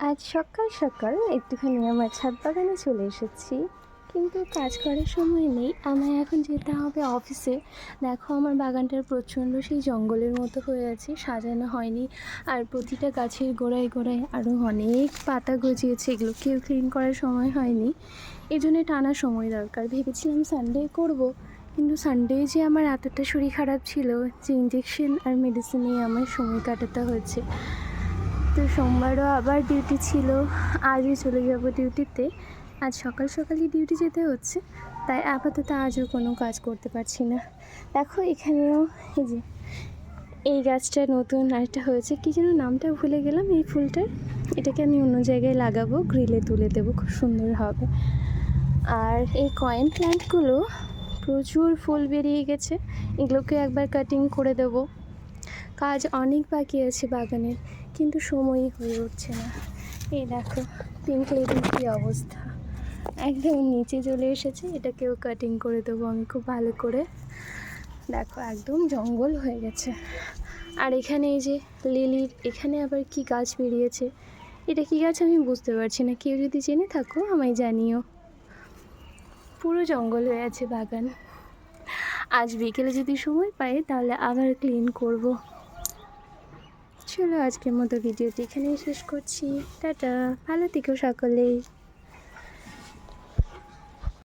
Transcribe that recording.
আজ সকাল সকাল একটুখানি আমার ছাদ বাগানে চলে এসেছি, কিন্তু কাজ করার সময় নেই। আমায় এখন যেতে হবে অফিসে। দেখো, আমার বাগানটার প্রচণ্ড সেই জঙ্গলের মতো হয়ে আছে, সাজানো হয়নি। আর প্রতিটা গাছের গোড়ায় গোড়ায় আরও অনেক পাতা গজিয়েছে, এগুলো কেউ ক্লিন করার সময় হয়নি। এই জন্যে টানা সময় দরকার। ভেবেছিলাম সানডে করব, কিন্তু সানডে যে আমার এতটা শরীর খারাপ ছিল যে ইঞ্জেকশন আর মেডিসিন নিয়ে আমার সময় কাটাতে হয়েছে। তো সোমবারও আবার ডিউটি ছিল, আজও চলে যাব ডিউটিতে। আজ সকাল সকালই ডিউটি যেতে হচ্ছে, তাই আপাতত আজও কোনো কাজ করতে পারছি না। দেখো এখানেও এই যে এই গাছটা নতুন আরেকটা হয়েছে, কী যেন নামটা ভুলে গেলাম এই ফুলটার। এটাকে আমি অন্য জায়গায় লাগাবো, গ্রিলে তুলে দেবো, খুব সুন্দর হবে। আর এই কয়েন প্ল্যান্টগুলো প্রচুর ফুল বেরিয়ে গেছে, এগুলোকে একবার কাটিং করে দেবো। কাজ অনেক বাকি আছে বাগানের, কিন্তু সময়ই হয়ে উঠছে না। এই দেখো পিঙ্ক লেডির কী অবস্থা, একদম নিচে চলে এসেছে। এটাকেও কাটিং করে দেবো আমি খুব ভালো করে। দেখো একদম জঙ্গল হয়ে গেছে। আর এখানে এই যে লিলির এখানে আবার কি গাছ বেরিয়েছে, এটা কি গাছ আমি বুঝতে পারছি না, কেউ যদি জেনে থাকো আমায় জানিও। পুরো জঙ্গল হয়ে আছে বাগান। আজ বিকেলে যদি সময় পাই তাহলে আবার ক্লিন করব। চলো আজকের মতো ভিডিওটি এখানেই শেষ করছি। টাটা, ভালো থেকো সকলেই।